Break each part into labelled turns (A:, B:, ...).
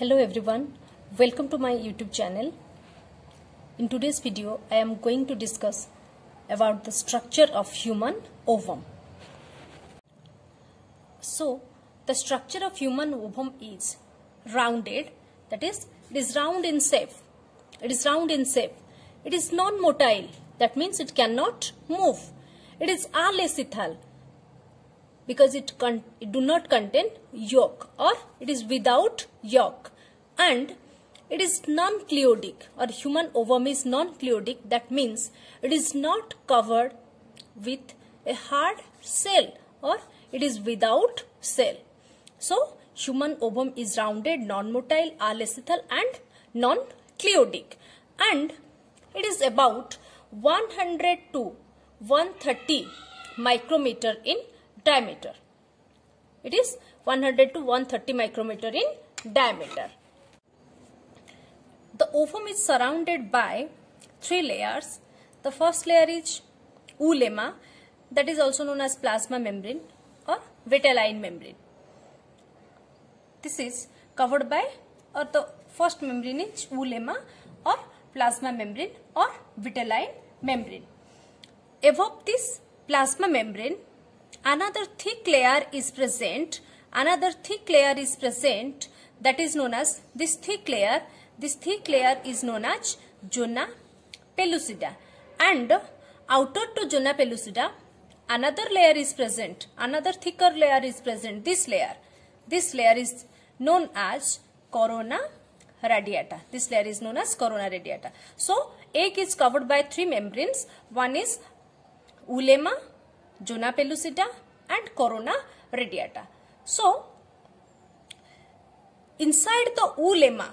A: Hello everyone, welcome to my YouTube channel. In today's video, I am going to discuss about the structure of human ovum. So, the structure of human ovum is rounded, that is, it is round in shape. It is round in shape. It is non-motile, that means it cannot move. It is alacithal because it do not contain yolk, or it is without yolk, and it is non-cleodic, or human ovum is non-cleodic, that means it is not covered with a hard shell, or it is without shell. So human ovum is rounded, non-motile, alacithal and non-cleodic, and it is about 100 to 130 micrometer in diameter. It is 100 to 130 micrometer in diameter. The ovum is surrounded by three layers. The first layer is oolemma, that is also known as plasma membrane or vitelline membrane. This is covered by, or the first membrane is oolemma or plasma membrane or vitelline membrane. Above this plasma membrane, another thick layer is present. That is known as this thick layer. This thick layer is known as zona pellucida, and outer to zona pellucida, another layer is present. Another thicker layer is present. This layer is known as corona radiata. This layer is known as corona radiata. So, egg is covered by three membranes. One is oolemma, zona pellucida and corona radiata. So, inside the oolemma,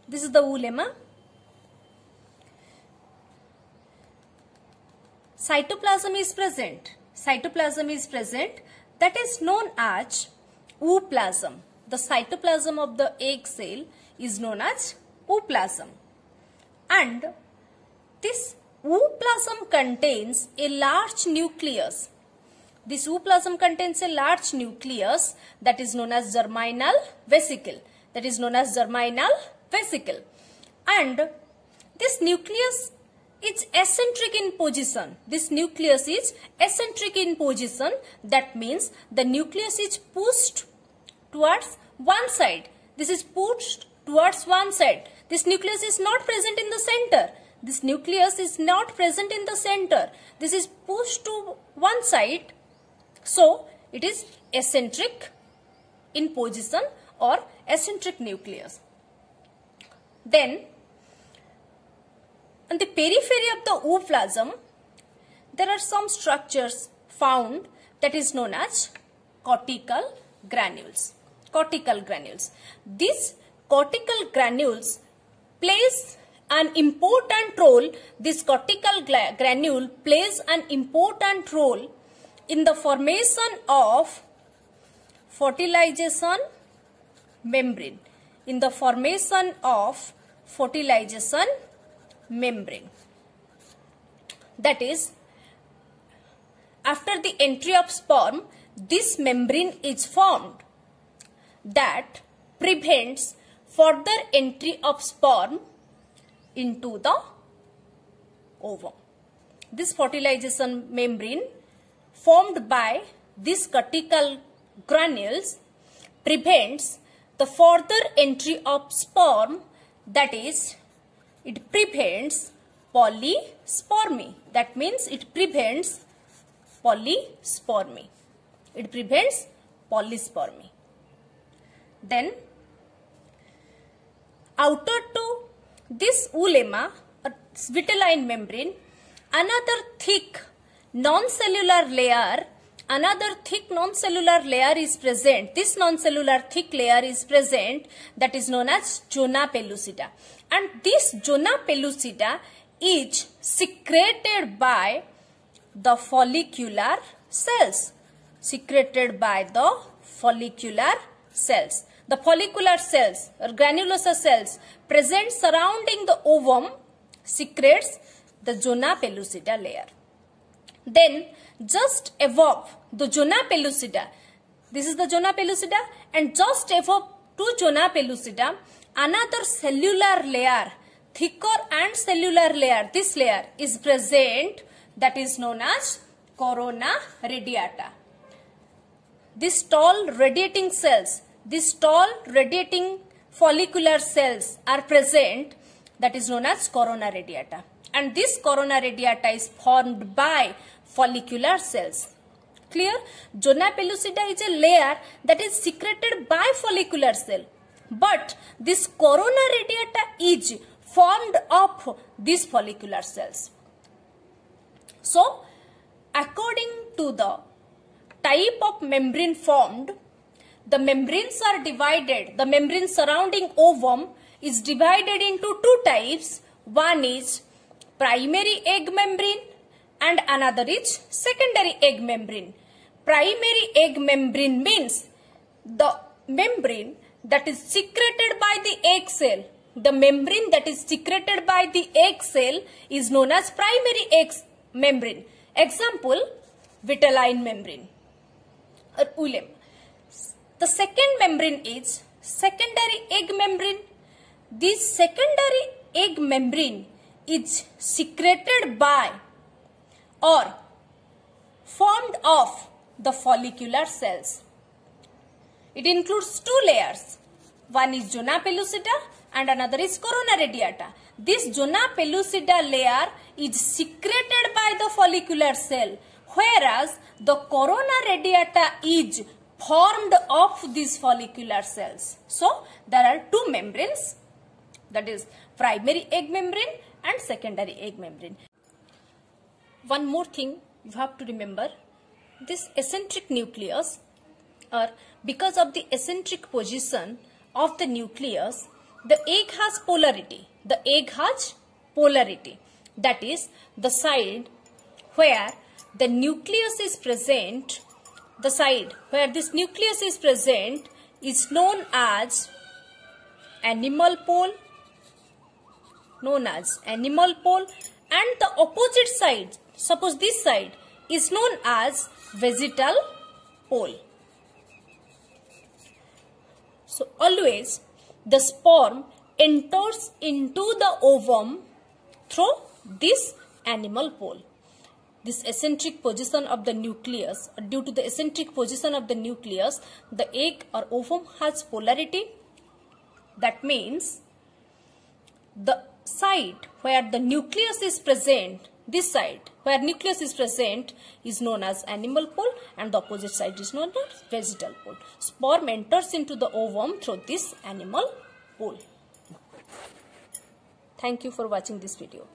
A: this is the oolemma, cytoplasm is present. That is known as ooplasm. The cytoplasm of the egg cell is known as ooplasm, and this ooplasm contains a large nucleus. This ooplasm contains a large nucleus that is known as germinal vesicle. And this nucleus is eccentric in position. That means the nucleus is pushed towards one side. This nucleus is not present in the center. This is pushed to one side. So, it is eccentric in position or eccentric nucleus. Then, on the periphery of the ooplasm, there are some structures found that is known as cortical granules. These cortical granules plays an important role. This cortical granule plays an important role in the formation of fertilization membrane. That is, after the entry of sperm, this membrane is formed that prevents further entry of sperm into the ovum. This fertilization membrane formed by these cortical granules prevents the further entry of sperm, that is, it prevents polyspermy. That means it prevents polyspermy. Then, outer to this oolemma or vitelline membrane, another thick non-cellular layer is present. This non-cellular thick layer is present, that is known as zona pellucida. And this zona pellucida is secreted by the follicular cells. The follicular cells or granulosa cells present surrounding the ovum secretes the zona pellucida layer. Then just above the zona pellucida, This is the zona pellucida, and just above to zona pellucida, another cellular layer, thicker and cellular layer, this layer is present, that is known as corona radiata. These tall radiating cells, these tall radiating follicular cells are present, that is known as corona radiata. And this corona radiata is formed by follicular cells. Clear? Zona pellucida is a layer that is secreted by follicular cell. But this corona radiata is formed of these follicular cells. So, according to the type of membrane formed, the membranes are divided. The membrane surrounding ovum is divided into two types. One is primary egg membrane and another is secondary egg membrane. Primary egg membrane means the membrane that is secreted by the egg cell. The membrane that is secreted by the egg cell is known as primary egg membrane. Example, vitelline membrane or ullem. The second membrane is secondary egg membrane. This secondary egg membrane is secreted by or formed of the follicular cells. It includes two layers. One is zona pellucida and another is corona radiata. This zona pellucida layer is secreted by the follicular cell, whereas the corona radiata is formed of these follicular cells. So, there are two membranes, that is primary egg membrane and secondary egg membrane. One more thing you have to remember, this eccentric nucleus, or because of the eccentric position of the nucleus, the egg has polarity. The egg has polarity. That is, the side where the nucleus is present, the side where this nucleus is present is known as animal pole, and the opposite side, suppose this side, is known as vegetal pole. So always the sperm enters into the ovum through this animal pole. This eccentric position of the nucleus, due to the eccentric position of the nucleus, the egg or ovum has polarity. That means the side where the nucleus is present, this side where nucleus is present is known as animal pole and the opposite side is known as vegetal pole. Sperm enters into the ovum through this animal pole. Thank you for watching this video.